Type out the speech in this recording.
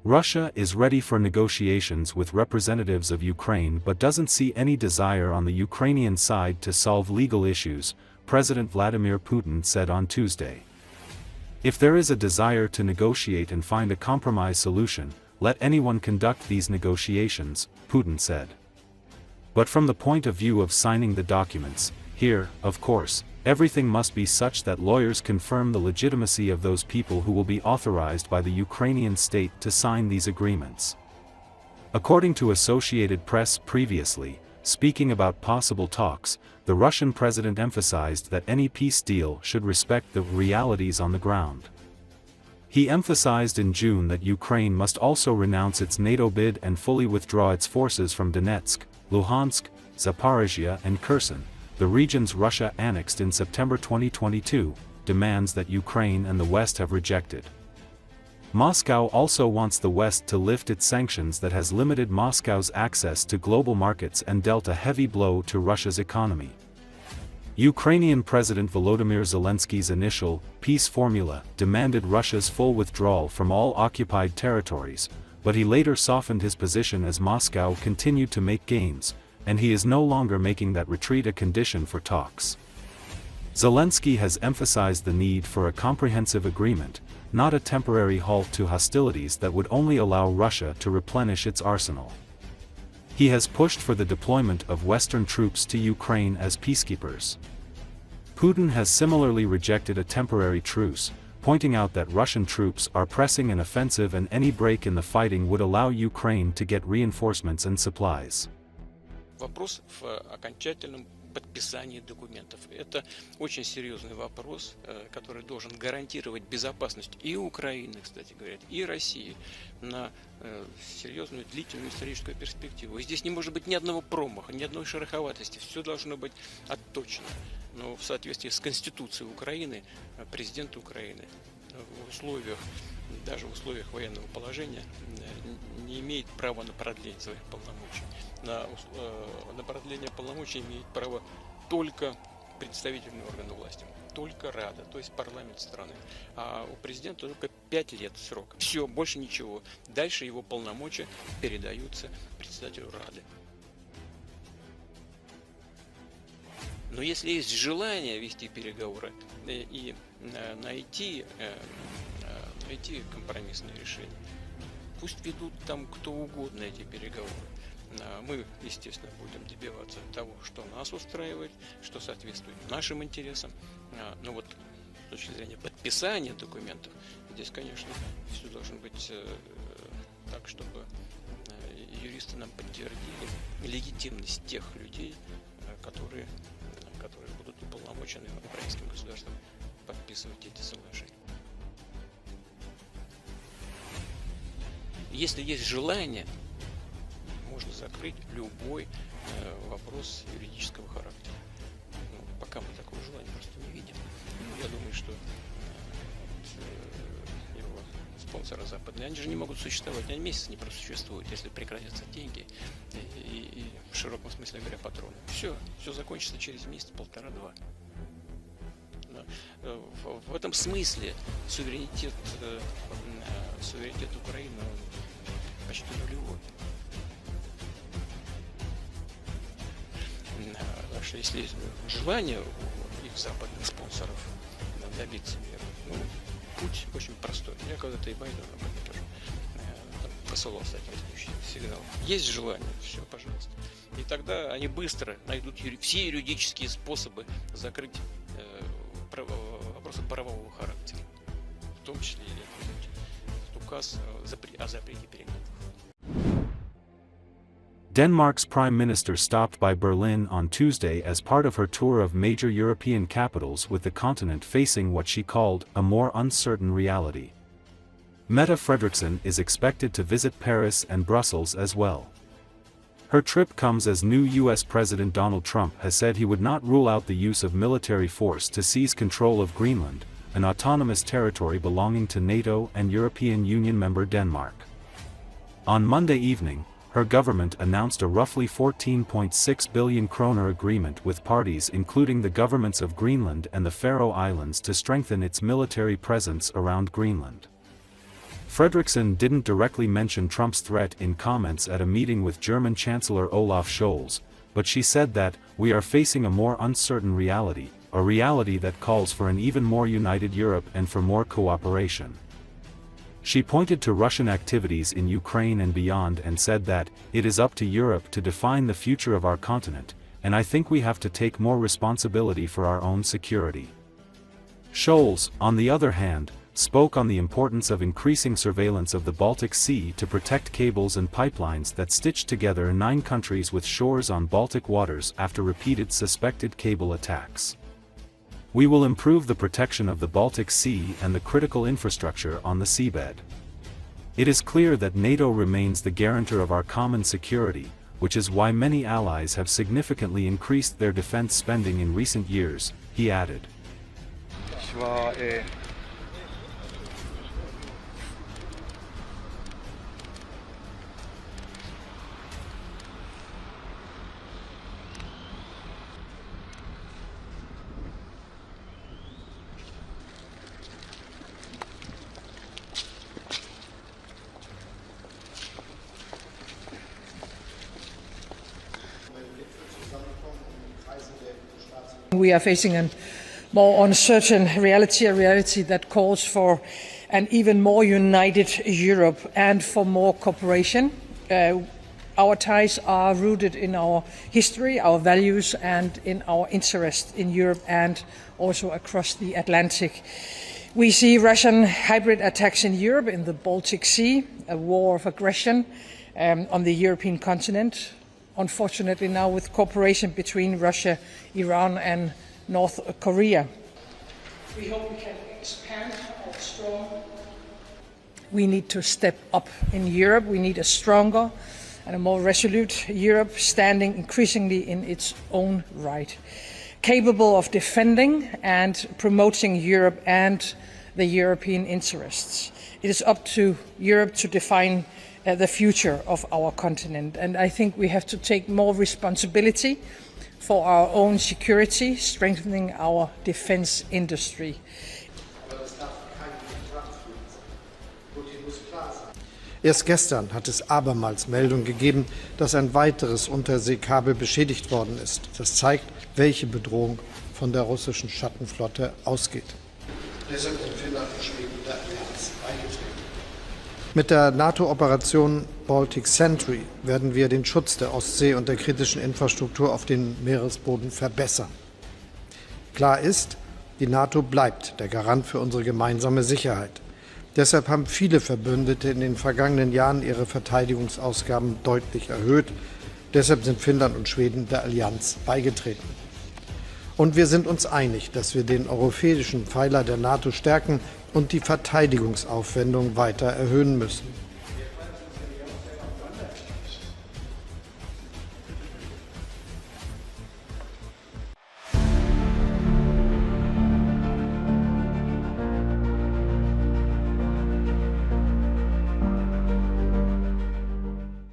Russia is ready for negotiations with representatives of Ukraine but doesn't see any desire on the Ukrainian side to solve legal issues, President Vladimir Putin said on Tuesday. If there is a desire to negotiate and find a compromise solution, let anyone conduct these negotiations, Putin said. But from the point of view of signing the documents, here, of course, everything must be such that lawyers confirm the legitimacy of those people who will be authorized by the Ukrainian state to sign these agreements. According to Associated Press previously, speaking about possible talks, the Russian president emphasized that any peace deal should respect the realities on the ground. He emphasized in June that Ukraine must also renounce its NATO bid and fully withdraw its forces from Donetsk, Luhansk, Zaporizhzhia and Kherson, the regions Russia annexed in September 2022, demands that Ukraine and the West have rejected. Moscow also wants the West to lift its sanctions that has limited Moscow's access to global markets and dealt a heavy blow to Russia's economy. Ukrainian President Volodymyr Zelenski's initial peace formula demanded Russia's full withdrawal from all occupied territories, but he later softened his position as Moscow continued to make gains, and he is no longer making that retreat a condition for talks. Zelensky has emphasized the need for a comprehensive agreement, not a temporary halt to hostilities that would only allow Russia to replenish its arsenal. He has pushed for the deployment of Western troops to Ukraine as peacekeepers. Putin has similarly rejected a temporary truce, pointing out that Russian troops are pressing an offensive and any break in the fighting would allow Ukraine to get reinforcements and supplies. Вопрос в окончательном подписании документов. Это очень серьезный вопрос, который должен гарантировать безопасность и Украины, кстати говоря, и России на серьезную длительную историческую перспективу. И здесь не может быть ни одного промаха, ни одной шероховатости. Все должно быть отточено. Но в соответствии с Конституцией Украины, президент Украины в условиях, даже в условиях военного положения, не имеет права на продление своих полномочий. На продление полномочий имеет право только представительные органы власти, только Рада, то есть парламент страны. А у президента только 5 лет срок. Все, больше ничего. Дальше его полномочия передаются председателю Рады. Но если есть желание вести переговоры и найти компромиссные решения, пусть ведут там кто угодно эти переговоры. Мы, естественно, будем добиваться того, что нас устраивает, что соответствует нашим интересам. Но вот с точки зрения подписания документов, здесь, конечно, все должно быть так, чтобы юристы нам подтвердили легитимность тех людей, которые будут уполномочены украинским государством подписывать эти соглашения. Если есть желание, можно закрыть любой вопрос юридического характера. Но пока мы такого желания просто не видим. Я думаю, что его спонсоры западные, они же не могут существовать, они месяц не просуществуют, если прекратятся деньги и в широком смысле говоря патроны. Все закончится через месяц, полтора-два. В этом смысле суверенитет Украины почти нулевой. Так что если есть желание у их западных спонсоров добиться мира, путь очень простой. Я когда-то и Байдену об этом тоже посылал соответствующий сигнал. Есть желание, все, пожалуйста. И тогда они быстро найдут все юридические способы закрыть вопросы правового характера, в том числе и указ о запрете переговоров. Denmark's prime minister stopped by Berlin on Tuesday as part of her tour of major European capitals, with the continent facing what she called a more uncertain reality. Mette Frederiksen is expected to visit Paris and Brussels as well. Her trip comes as new U.S. President Donald Trump has said he would not rule out the use of military force to seize control of Greenland, an autonomous territory belonging to NATO and European Union member Denmark. On Monday evening, her government announced a roughly 14.6 billion kroner agreement with parties including the governments of Greenland and the Faroe Islands to strengthen its military presence around Greenland. Fredriksson didn't directly mention Trump's threat in comments at a meeting with German Chancellor Olaf Scholz, but she said that, "We are facing a more uncertain reality, a reality that calls for an even more united Europe and for more cooperation." She pointed to Russian activities in Ukraine and beyond and said that, "It is up to Europe to define the future of our continent, and I think we have to take more responsibility for our own security." Scholz, on the other hand, spoke on the importance of increasing surveillance of the Baltic Sea to protect cables and pipelines that stitch together 9 countries with shores on Baltic waters after repeated suspected cable attacks. "We will improve the protection of the Baltic Sea and the critical infrastructure on the seabed. It is clear that NATO remains the guarantor of our common security, which is why many allies have significantly increased their defense spending in recent years," he added. We are facing a more uncertain reality, a reality that calls for an even more united Europe and for more cooperation. Our ties are rooted in our history, our values, and in our interest in Europe and also across the Atlantic. We see Russian hybrid attacks in Europe, in the Baltic Sea, a war of aggression on the European continent. Unfortunately now with cooperation between Russia, Iran and North Korea. We hope we can expand our strong. We need to step up in Europe. We need a stronger and a more resolute Europe standing increasingly in its own right, capable of defending and promoting Europe and the European interests. It is up to Europe to define the future of our continent. And I think we have to take more responsibility for our own security, strengthening our defense industry. Erst gestern hat es abermals Meldung gegeben, dass ein weiteres Unterseekabel beschädigt worden ist. Das zeigt, welche Bedrohung von der russischen Schattenflotte ausgeht. Deshalb sind Finnland und Schweden der Allianz beigetreten. Mit der NATO-Operation Baltic Sentry werden wir den Schutz der Ostsee und der kritischen Infrastruktur auf dem Meeresboden verbessern. Klar ist, die NATO bleibt der Garant für unsere gemeinsame Sicherheit. Deshalb haben viele Verbündete in den vergangenen Jahren ihre Verteidigungsausgaben deutlich erhöht. Deshalb sind Finnland und Schweden der Allianz beigetreten. Und wir sind uns einig, dass wir den europäischen Pfeiler der NATO stärken und die Verteidigungsaufwendung weiter erhöhen müssen.